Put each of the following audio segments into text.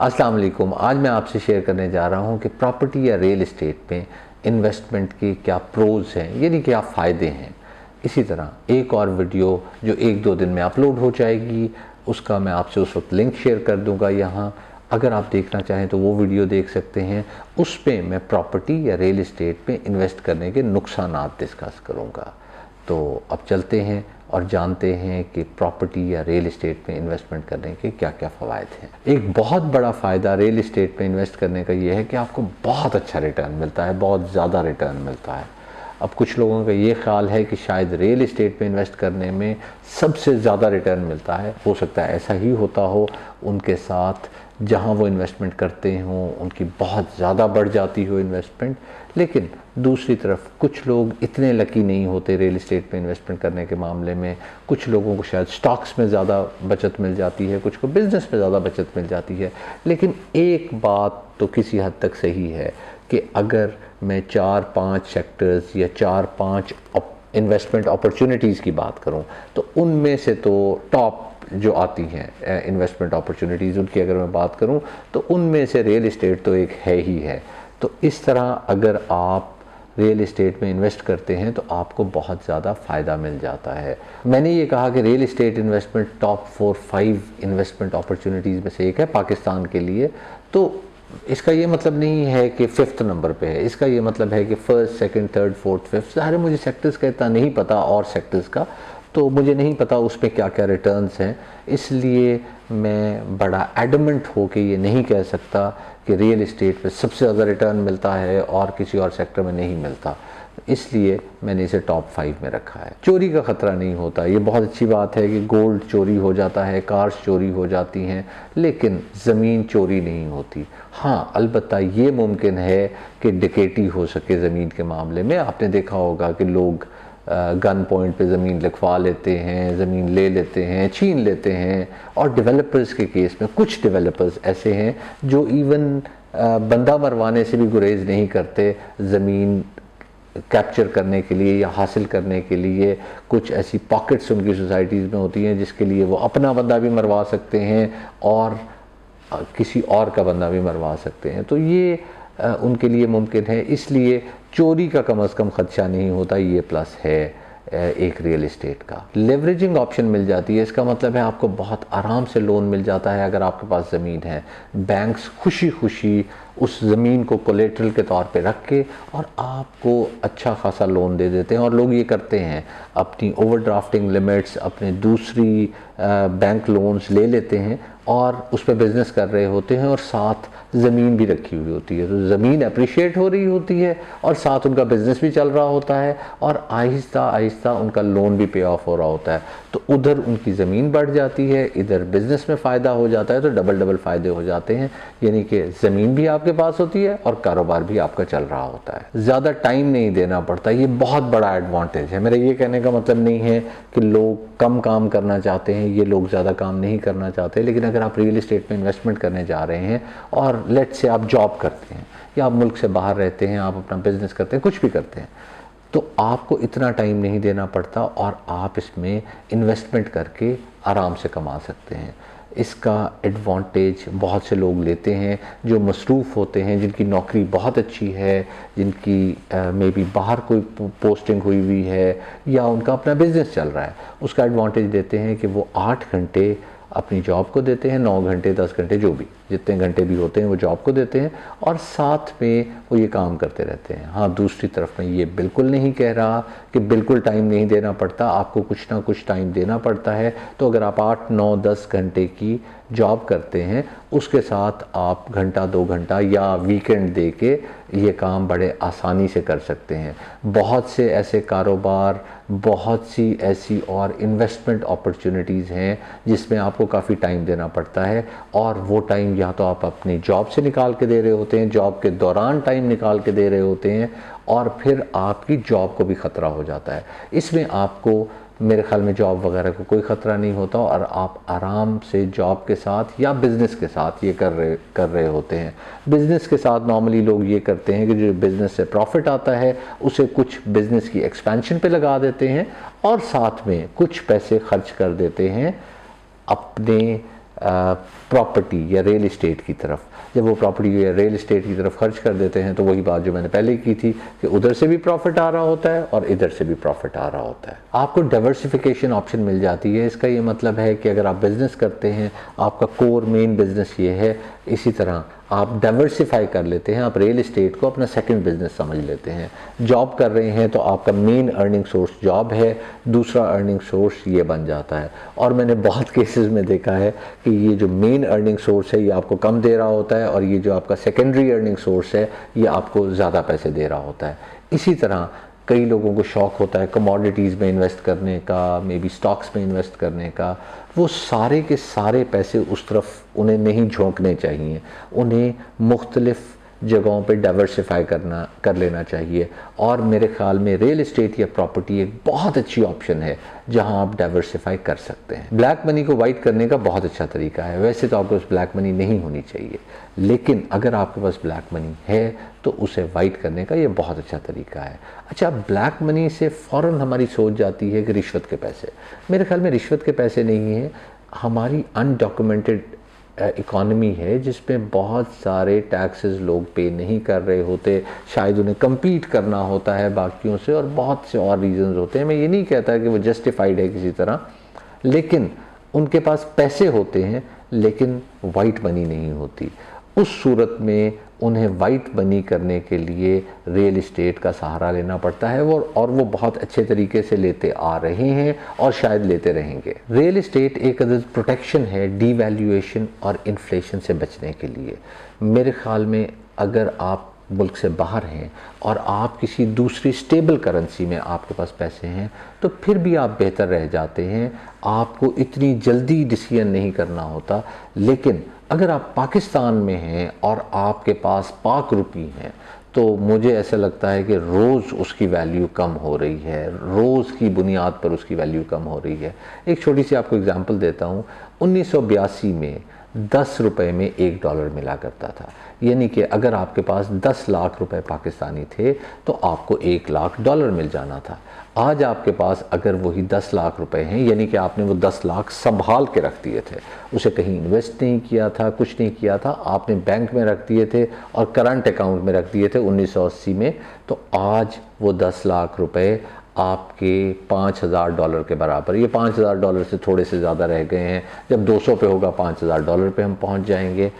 अस्सलाम वालेकुम। आज मैं आपसे शेयर करने जा रहा हूं कि प्रॉपर्टी या रियल एस्टेट पे इन्वेस्टमेंट के क्या प्रोज हैं, यानी क्या फ़ायदे हैं। इसी तरह एक और वीडियो जो 1-2 दिन में अपलोड हो जाएगी, उसका मैं आपसे उस वक्त लिंक शेयर कर दूंगा यहाँ। अगर आप देखना चाहें तो वो वीडियो देख सकते हैं। उस पर मैं प्रॉपर्टी या रियल एस्टेट पे इन्वेस्ट करने के नुकसानात डिस्कस करूँगा। तो अब चलते हैं और जानते हैं कि प्रॉपर्टी या रियल एस्टेट में इन्वेस्टमेंट करने के क्या क्या फ़वायद हैं। एक बहुत बड़ा फ़ायदा रियल एस्टेट में इन्वेस्ट करने का ये है कि आपको बहुत अच्छा रिटर्न मिलता है, बहुत ज़्यादा रिटर्न मिलता है। अब कुछ लोगों का ये ख्याल है कि शायद रियल एस्टेट में इन्वेस्ट करने में सबसे ज़्यादा रिटर्न मिलता है। हो सकता है ऐसा ही होता हो, उनके साथ जहां वो इन्वेस्टमेंट करते हों उनकी बहुत ज़्यादा बढ़ जाती हो इन्वेस्टमेंट। लेकिन दूसरी तरफ कुछ लोग इतने लकी नहीं होते रियल एस्टेट में इन्वेस्टमेंट करने के मामले में। कुछ लोगों को शायद स्टॉक्स में ज़्यादा बचत मिल जाती है, कुछ को बिज़नेस में ज़्यादा बचत मिल जाती है। लेकिन एक बात तो किसी हद तक सही है कि अगर मैं 4-5 सेक्टर्स या 4-5 इन्वेस्टमेंट अपॉर्चुनिटीज़ की बात करूं तो उनमें से तो टॉप जो आती हैं इन्वेस्टमेंट अपॉर्चुनिटीज़, उनकी अगर मैं बात करूं तो उनमें से रियल एस्टेट तो एक है ही है। तो इस तरह अगर आप रियल एस्टेट में इन्वेस्ट करते हैं तो आपको बहुत ज़्यादा फ़ायदा मिल जाता है। मैंने ये कहा कि real estate investment top 4-5 investment opportunities में से एक है पाकिस्तान के लिए। तो इसका ये मतलब नहीं है कि 5th नंबर पे है, इसका ये मतलब है कि 1st, 2nd, 3rd, 4th, 5th। ज़ाहिर मुझे सेक्टर्स का इतना नहीं पता और सेक्टर्स का, तो मुझे नहीं पता उसमें क्या क्या रिटर्न्स हैं, इसलिए मैं बड़ा एडमेंट हो के ये नहीं कह सकता कि रियल एस्टेट पे सबसे ज़्यादा रिटर्न मिलता है और किसी और सेक्टर में नहीं मिलता। इसलिए मैंने इसे टॉप 5 में रखा है। चोरी का ख़तरा नहीं होता, ये बहुत अच्छी बात है कि गोल्ड चोरी हो जाता है, कार्स चोरी हो जाती हैं, लेकिन ज़मीन चोरी नहीं होती। हाँ, अलबत्ता ये मुमकिन है कि डकैती हो सके ज़मीन के मामले में। आपने देखा होगा कि लोग गन पॉइंट पे ज़मीन लिखवा लेते हैं, ज़मीन ले लेते हैं, छीन लेते हैं। और डेवलपर्स के केस में कुछ डेवलपर्स ऐसे हैं जो इवन बंदा मरवाने से भी गुरेज नहीं करते ज़मीन कैप्चर करने के लिए या हासिल करने के लिए। कुछ ऐसी पॉकेट्स उनकी सोसाइटीज़ में होती हैं जिसके लिए वो अपना बंदा भी मरवा सकते हैं और किसी और का बंदा भी मरवा सकते हैं। तो ये उनके लिए मुमकिन है, इसलिए चोरी का कम अज़ कम ख़दशा नहीं होता। ये प्लस है एक रियल एस्टेट का। लेवरेजिंग ऑप्शन मिल जाती है, इसका मतलब है आपको बहुत आराम से लोन मिल जाता है अगर आपके पास ज़मीन है। बैंक्स खुशी खुशी उस ज़मीन को कोलेटरल के तौर पे रख के और आपको अच्छा खासा लोन दे देते हैं। और लोग ये करते हैं, अपनी ओवरड्राफ्टिंग लिमिट्स, अपने दूसरी बैंक लोन्स ले लेते हैं और उस पर बिज़नेस कर रहे होते हैं और साथ ज़मीन भी रखी हुई होती है। तो ज़मीन अप्रिशिएट हो रही होती है और साथ उनका बिज़नेस भी चल रहा होता है और आहिस्ता आहिस्ता उनका लोन भी पे ऑफ हो रहा होता है। तो उधर उनकी ज़मीन बढ़ जाती है, इधर बिज़नेस में फ़ायदा हो जाता है, तो डबल फ़ायदे हो जाते हैं। यानी कि ज़मीन भी आपके पास होती है और कारोबार भी आपका चल रहा होता है। ज़्यादा टाइम नहीं देना पड़ता, ये बहुत बड़ा एडवांटेज है। मेरा ये कहने का मतलब नहीं है कि लोग कम काम करना चाहते हैं, ये लोग ज़्यादा काम नहीं करना चाहते। लेकिन अगर आप रियल एस्टेट में इन्वेस्टमेंट करने जा रहे हैं और लेट्स से आप जॉब करते हैं या आप मुल्क से बाहर रहते हैं, आप अपना बिज़नेस करते हैं, कुछ भी करते हैं, तो आपको इतना टाइम नहीं देना पड़ता और आप इसमें इन्वेस्टमेंट करके आराम से कमा सकते हैं। इसका एडवांटेज बहुत से लोग लेते हैं जो मसरूफ़ होते हैं, जिनकी नौकरी बहुत अच्छी है, जिनकी मे बी बाहर कोई पोस्टिंग हुई है या उनका अपना बिज़नेस चल रहा है। उसका एडवांटेज देते हैं कि वो 8 घंटे अपनी जॉब को देते हैं, 9 घंटे 10 घंटे जो भी जितने घंटे भी होते हैं वो जॉब को देते हैं और साथ में वो ये काम करते रहते हैं। हाँ, दूसरी तरफ मैं ये बिल्कुल नहीं कह रहा कि बिल्कुल टाइम नहीं देना पड़ता, आपको कुछ ना कुछ टाइम देना पड़ता है। तो अगर आप 8, 9, 10 घंटे की जॉब करते हैं, उसके साथ आप घंटा 2 घंटा या वीकेंड दे के ये काम बड़े आसानी से कर सकते हैं। बहुत से ऐसे कारोबार, बहुत सी ऐसी और इन्वेस्टमेंट अपॉर्चुनिटीज़ हैं जिसमें आपको काफ़ी टाइम देना पड़ता है और वो टाइम या तो आप अपनी जॉब से निकाल के दे रहे होते हैं, जॉब के दौरान टाइम निकाल के दे रहे होते हैं और फिर आपकी जॉब को भी ख़तरा हो जाता है। इसमें आपको मेरे ख्याल में जॉब वगैरह को कोई ख़तरा नहीं होता और आप आराम से जॉब के साथ या बिज़नेस के साथ ये कर रहे होते हैं। बिज़नेस के साथ नॉर्मली लोग ये करते हैं कि जो बिज़नेस से प्रॉफिट आता है उसे कुछ बिज़नेस की एक्सपेंशन पे लगा देते हैं और साथ में कुछ पैसे खर्च कर देते हैं अपने प्रॉपर्टी या रियल इस्टेट की तरफ। जब वो प्रॉपर्टी या रियल इस्टेट की तरफ खर्च कर देते हैं तो वही बात जो मैंने पहले की थी कि उधर से भी प्रॉफिट आ रहा होता है और इधर से भी प्रॉफिट आ रहा होता है। आपको डाइवर्सिफिकेशन ऑप्शन मिल जाती है। इसका ये मतलब है कि अगर आप बिज़नेस करते हैं, आपका कोर मेन बिज़नेस ये है, इसी तरह आप डाइवर्सिफाई कर लेते हैं, आप रियल इस्टेट को अपना सेकंड बिजनेस समझ लेते हैं। जॉब कर रहे हैं तो आपका मेन अर्निंग सोर्स जॉब है, दूसरा अर्निंग सोर्स ये बन जाता है। और मैंने बहुत केसेस में देखा है कि ये जो मेन अर्निंग सोर्स है ये आपको कम दे रहा होता है और ये जो आपका सेकेंडरी अर्निंग सोर्स है ये आपको ज़्यादा पैसे दे रहा होता है। इसी तरह कई लोगों को शौक़ होता है कमोडिटीज़ में इन्वेस्ट करने का, मे बी स्टॉक्स में इन्वेस्ट करने का। वो सारे के सारे पैसे उस तरफ उन्हें नहीं झोंकने चाहिए, उन्हें मुख्तलिफ़ जगहों पे डाइवर्सिफाई कर लेना चाहिए। और मेरे ख्याल में रियल इस्टेट या प्रॉपर्टी एक बहुत अच्छी ऑप्शन है जहां आप डाइवर्सिफाई कर सकते हैं। ब्लैक मनी को वाइट करने का बहुत अच्छा तरीका है। वैसे तो आपके पास ब्लैक मनी नहीं होनी चाहिए, लेकिन अगर आपके पास ब्लैक मनी है तो उसे वाइट करने का ये बहुत अच्छा तरीका है। अच्छा, ब्लैक मनी से फ़ौरन हमारी सोच जाती है कि रिश्वत के पैसे। मेरे ख्याल में रिश्वत के पैसे नहीं हैं, हमारी अनडॉक्यूमेंटेड इकॉनमी है जिसमें बहुत सारे टैक्सेस लोग पे नहीं कर रहे होते, शायद उन्हें compete करना होता है बाकियों से, और बहुत से और रीजंस होते हैं। मैं ये नहीं कहता कि वो जस्टिफाइड है किसी तरह, लेकिन उनके पास पैसे होते हैं लेकिन वाइट मनी नहीं होती। उस सूरत में उन्हें वाइट मनी करने के लिए रियल इस्टेट का सहारा लेना पड़ता है, और वो बहुत अच्छे तरीके से लेते आ रहे हैं और शायद लेते रहेंगे। रियल इस्टेट एक अदद प्रोटेक्शन है डीवैल्यूएशन और इन्फ्लेशन से बचने के लिए। मेरे ख्याल में अगर आप मुल्क से बाहर हैं और आप किसी दूसरी स्टेबल करेंसी में आपके पास पैसे हैं तो फिर भी आप बेहतर रह जाते हैं, आपको इतनी जल्दी डिसीजन नहीं करना होता। लेकिन अगर आप पाकिस्तान में हैं और आपके पास पाक रुपी हैं तो मुझे ऐसा लगता है कि रोज़ उसकी वैल्यू कम हो रही है, रोज़ की बुनियाद पर उसकी वैल्यू कम हो रही है। एक छोटी सी आपको एग्जांपल देता हूँ। 1982 में 10 रुपए में $1 मिला करता था, यानी कि अगर आपके पास 10 लाख रुपए पाकिस्तानी थे तो आपको $1 लाख मिल जाना था। आज आपके पास अगर वही 10 लाख रुपए हैं, यानी कि आपने वो 10 लाख संभाल के रख दिए थे, उसे कहीं इन्वेस्ट नहीं किया था, कुछ नहीं किया था, आपने बैंक में रख दिए थे और करंट अकाउंट में रख दिए थे 1980 में, तो आज वो 10 लाख रुपए आपके $5000 के बराबर। ये $5000 से थोड़े से ज़्यादा रह गए हैं, जब 200 पे होगा $5000 पे हम पहुंच जाएंगे।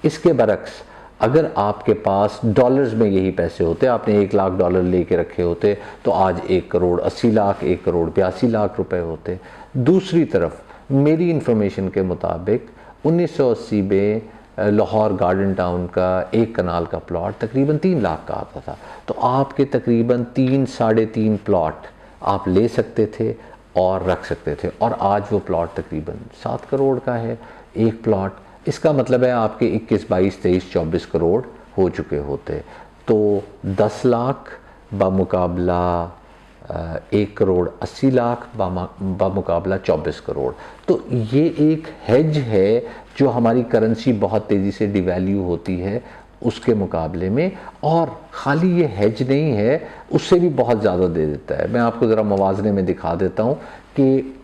इसके बरक्स अगर आपके पास डॉलर्स में यही पैसे होते, आपने $1 लाख लेके रखे होते तो आज 1,80,00,000, 1,82,00,000 रुपए होते। दूसरी तरफ मेरी इंफॉर्मेशन के मुताबिक 1980 में लाहौर गार्डन टाउन का 1 कनाल का प्लॉट तकरीबन 3 लाख का आता था, तो आपके तकरीबन 3-3.5 प्लॉट आप ले सकते थे और रख सकते थे, और आज वो प्लॉट तकरीबन 7 करोड़ का है एक प्लॉट। इसका मतलब है आपके 21, 22, 23, 24 करोड़ हो चुके होते। तो 10 लाख बामुकाबला 1,80,00,000 बामुकाबला 24 करोड़। तो ये एक हेज है जो हमारी करेंसी बहुत तेज़ी से डिवैल्यू होती है उसके मुकाबले में, और ख़ाली ये हेज नहीं है, उससे भी बहुत ज़्यादा दे देता है। मैं आपको ज़रा मवाज़ने में दिखा देता हूँ कि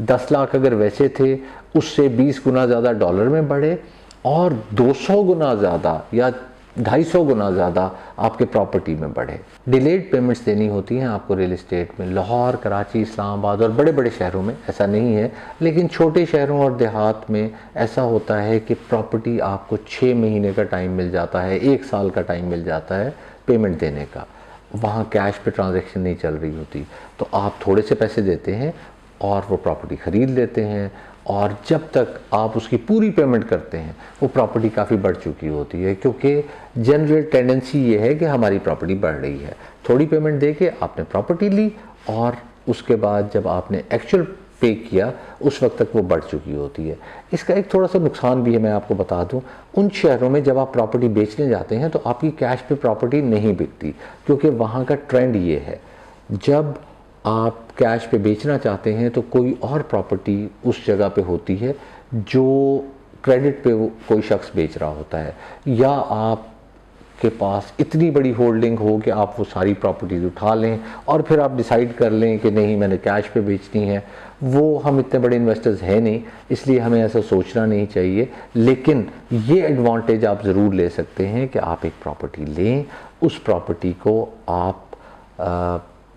10 लाख अगर वैसे थे, उससे 20 गुना ज़्यादा डॉलर में बढ़े और 200 गुना ज़्यादा या 250 गुना ज़्यादा आपके प्रॉपर्टी में बढ़े। डिलेड पेमेंट्स देनी होती हैं आपको रियल इस्टेट में। लाहौर, कराची, इस्लामाबाद और बड़े बड़े शहरों में ऐसा नहीं है, लेकिन छोटे शहरों और देहात में ऐसा होता है कि प्रॉपर्टी आपको 6 महीने का टाइम मिल जाता है, 1 साल का टाइम मिल जाता है पेमेंट देने का। वहाँ कैश पे ट्रांजैक्शन नहीं चल रही होती, तो आप थोड़े से पैसे देते हैं और वो प्रॉपर्टी ख़रीद लेते हैं, और जब तक आप उसकी पूरी पेमेंट करते हैं वो प्रॉपर्टी काफ़ी बढ़ चुकी होती है, क्योंकि जनरल टेंडेंसी ये है कि हमारी प्रॉपर्टी बढ़ रही है। थोड़ी पेमेंट दे के आपने प्रॉपर्टी ली और उसके बाद जब आपने एक्चुअल पे किया उस वक्त तक वो बढ़ चुकी होती है। इसका एक थोड़ा सा नुकसान भी है, मैं आपको बता दूं। उन शहरों में जब आप प्रॉपर्टी बेचने जाते हैं तो आपकी कैश पे प्रॉपर्टी नहीं बिकती, क्योंकि वहाँ का ट्रेंड ये है, जब आप कैश पे बेचना चाहते हैं तो कोई और प्रॉपर्टी उस जगह पे होती है जो क्रेडिट पे कोई शख्स बेच रहा होता है, या आप के पास इतनी बड़ी होल्डिंग हो कि आप वो सारी प्रॉपर्टीज़ उठा लें और फिर आप डिसाइड कर लें कि नहीं मैंने कैश पे बेचनी है। वो हम इतने बड़े इन्वेस्टर्स हैं नहीं, इसलिए हमें ऐसा सोचना नहीं चाहिए। लेकिन ये एडवांटेज आप ज़रूर ले सकते हैं कि आप एक प्रॉपर्टी लें, उस प्रॉपर्टी को आप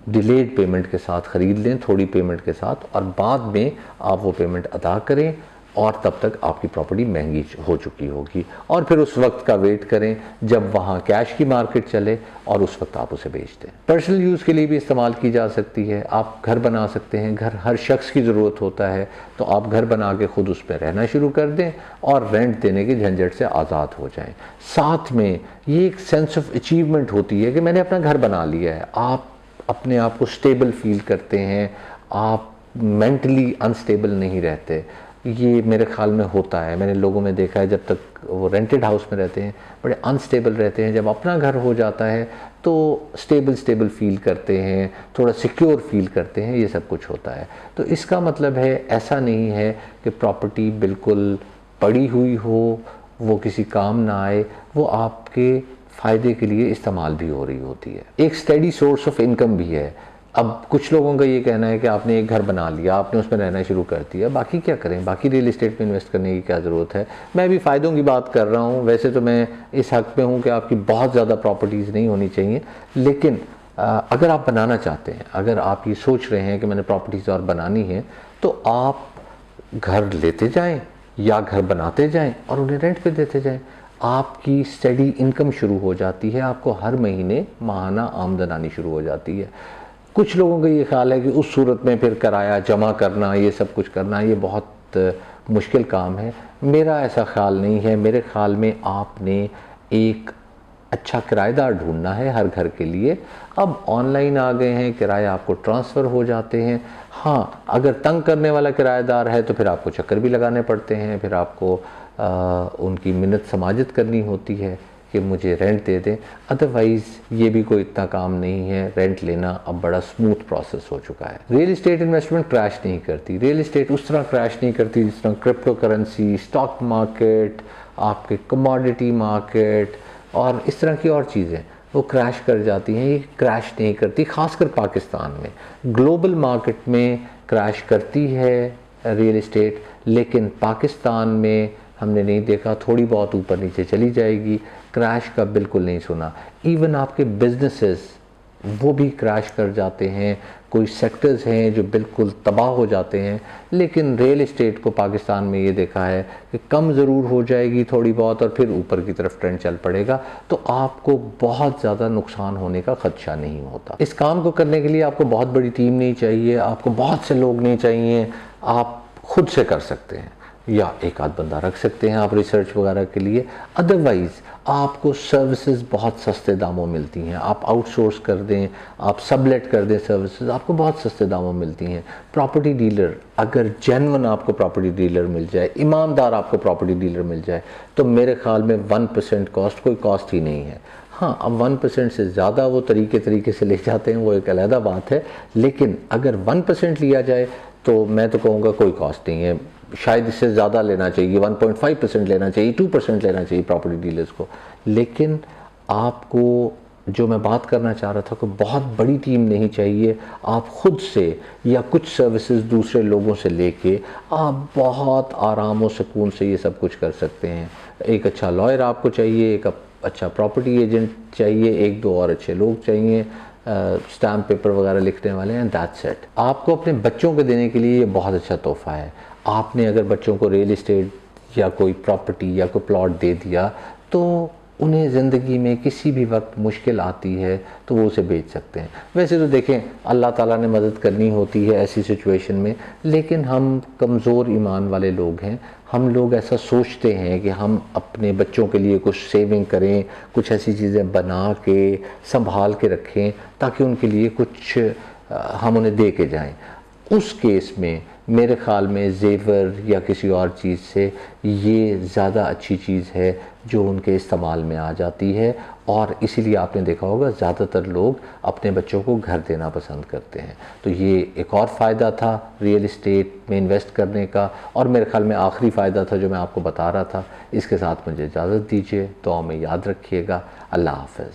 डिलेड पेमेंट के साथ ख़रीद लें, थोड़ी पेमेंट के साथ, और बाद में आप वो पेमेंट अदा करें और तब तक आपकी प्रॉपर्टी महंगी हो चुकी होगी, और फिर उस वक्त का वेट करें जब वहाँ कैश की मार्केट चले और उस वक्त आप उसे बेच दें। पर्सनल यूज़ के लिए भी इस्तेमाल की जा सकती है। आप घर बना सकते हैं, घर हर शख्स की ज़रूरत होता है, तो आप घर बना के ख़ुद उस पर रहना शुरू कर दें और रेंट देने की झंझट से आज़ाद हो जाएं। साथ में ये एक सेंस ऑफ अचीवमेंट होती है कि मैंने अपना घर बना लिया है। आप अपने आप को स्टेबल फील करते हैं, आप मेंटली अनस्टेबल नहीं रहते। ये मेरे ख्याल में होता है, मैंने लोगों में देखा है, जब तक वो रेंटेड हाउस में रहते हैं बड़े अनस्टेबल रहते हैं। जब अपना घर हो जाता है तो स्टेबल फील करते हैं, थोड़ा सिक्योर फील करते हैं, ये सब कुछ होता है। तो इसका मतलब है ऐसा नहीं है कि प्रॉपर्टी बिल्कुल पड़ी हुई हो, वो किसी काम ना आए, वो आपके फ़ायदे के लिए इस्तेमाल भी हो रही होती है। एक स्टेडी सोर्स ऑफ इनकम भी है। अब कुछ लोगों का ये कहना है कि आपने एक घर बना लिया, आपने उसमें रहना शुरू कर दिया, बाकी क्या करें, बाकी रियल इस्टेट में इन्वेस्ट करने की क्या ज़रूरत है। मैं भी फ़ायदों की बात कर रहा हूँ। वैसे तो मैं इस हक़ में हूँ कि आपकी बहुत ज़्यादा प्रॉपर्टीज़ नहीं होनी चाहिए, लेकिन अगर आप बनाना चाहते हैं, अगर आप ये सोच रहे हैं कि मैंने प्रॉपर्टीज़ और बनानी है, तो आप घर लेते जाएँ या घर बनाते जाएँ और उन्हें रेंट पे देते जाएँ। आपकी स्टेडी इनकम शुरू हो जाती है, आपको हर महीने माहाना आमदन आनी शुरू हो जाती है। कुछ लोगों का ये ख्याल है कि उस सूरत में फिर किराया जमा करना, ये सब कुछ करना, ये बहुत मुश्किल काम है। मेरा ऐसा ख्याल नहीं है। मेरे ख्याल में आपने एक अच्छा किराएदार ढूंढना है हर घर के लिए। अब ऑनलाइन आ गए हैं, किराए आपको ट्रांसफ़र हो जाते हैं। हाँ, अगर तंग करने वाला किराएदार है तो फिर आपको चक्कर भी लगाने पड़ते हैं, फिर आपको उनकी मिन्नत समाजत करनी होती है कि मुझे रेंट दे दें। अदरवाइज़ ये भी कोई इतना काम नहीं है। रेंट लेना अब बड़ा स्मूथ प्रोसेस हो चुका है। रियल इस्टेट इन्वेस्टमेंट क्रैश नहीं करती। रियल इस्टेट उस तरह क्रैश नहीं करती जिस तरह क्रिप्टो करेंसी, स्टॉक मार्केट, आपके कमोडिटी मार्केट और इस तरह की और चीज़ें वो क्रैश कर जाती हैं। ये क्रैश नहीं करती, ख़ासकर पाकिस्तान में। ग्लोबल मार्केट में क्रैश करती है रियल इस्टेट, लेकिन पाकिस्तान में हमने नहीं देखा। थोड़ी बहुत ऊपर नीचे चली जाएगी, क्रैश का बिल्कुल नहीं सुना। इवन आपके बिजनेसेस वो भी क्रैश कर जाते हैं। कोई सेक्टर्स हैं जो बिल्कुल तबाह हो जाते हैं, लेकिन रियल इस्टेट को पाकिस्तान में ये देखा है कि कम ज़रूर हो जाएगी थोड़ी बहुत और फिर ऊपर की तरफ ट्रेंड चल पड़ेगा, तो आपको बहुत ज़्यादा नुकसान होने का ख़दशा नहीं होता। इस काम को करने के लिए आपको बहुत बड़ी टीम नहीं चाहिए, आपको बहुत से लोग नहीं चाहिए, आप खुद से कर सकते हैं या एक आध बंदा रख सकते हैं आप रिसर्च वगैरह के लिए। अदरवाइज़ आपको सर्विसेज बहुत सस्ते दामों मिलती हैं। आप आउटसोर्स कर दें, आप सबलेट कर दें सर्विसेज, आपको बहुत सस्ते दामों मिलती हैं। प्रॉपर्टी डीलर, अगर जेन्युइन आपको प्रॉपर्टी डीलर मिल जाए, ईमानदार आपको प्रॉपर्टी डीलर मिल जाए, तो मेरे ख्याल में 1% कॉस्ट कोई कॉस्ट ही नहीं है। हाँ, अब 1% से ज़्यादा वो तरीके से ले जाते हैं, वो एक अलग बात है, लेकिन अगर 1% लिया जाए तो मैं तो कहूँगा कोई कॉस्ट नहीं है। शायद इससे ज़्यादा लेना चाहिए, 1.5% लेना चाहिए, 2% लेना चाहिए प्रॉपर्टी डीलर्स को। लेकिन आपको जो मैं बात करना चाह रहा था कि बहुत बड़ी टीम नहीं चाहिए। आप खुद से या कुछ सर्विसेज दूसरे लोगों से लेके आप बहुत आराम और सुकून से ये सब कुछ कर सकते हैं। एक अच्छा लॉयर आपको चाहिए, एक अच्छा प्रॉपर्टी एजेंट चाहिए, एक दो और अच्छे लोग चाहिए, स्टैम्प पेपर वगैरह लिखने वाले हैं, दैट्स इट। आपको अपने बच्चों को देने के लिए ये बहुत अच्छा तोहफ़ा है। आपने अगर बच्चों को रियल इस्टेट या कोई प्रॉपर्टी या कोई प्लॉट दे दिया तो उन्हें ज़िंदगी में किसी भी वक्त मुश्किल आती है तो वो उसे बेच सकते हैं। वैसे तो देखें, अल्लाह ताला ने मदद करनी होती है ऐसी सिचुएशन में, लेकिन हम कमज़ोर ईमान वाले लोग हैं। हम लोग ऐसा सोचते हैं कि हम अपने बच्चों के लिए कुछ सेविंग करें, कुछ ऐसी चीज़ें बना के संभाल के रखें ताकि उनके लिए कुछ हम उन्हें दे के जाएं। उस केस में मेरे ख़्याल में ज़ेवर या किसी और चीज़ से ये ज़्यादा अच्छी चीज़ है जो उनके इस्तेमाल में आ जाती है, और इसीलिए आपने देखा होगा ज़्यादातर लोग अपने बच्चों को घर देना पसंद करते हैं। तो ये एक और फ़ायदा था रियल इस्टेट में इन्वेस्ट करने का, और मेरे ख़्याल में आखिरी फ़ायदा था जो मैं आपको बता रहा था। इसके साथ मुझे इजाज़त दीजिए, दुआ में याद रखिएगा। अल्लाह हाफ़िज़।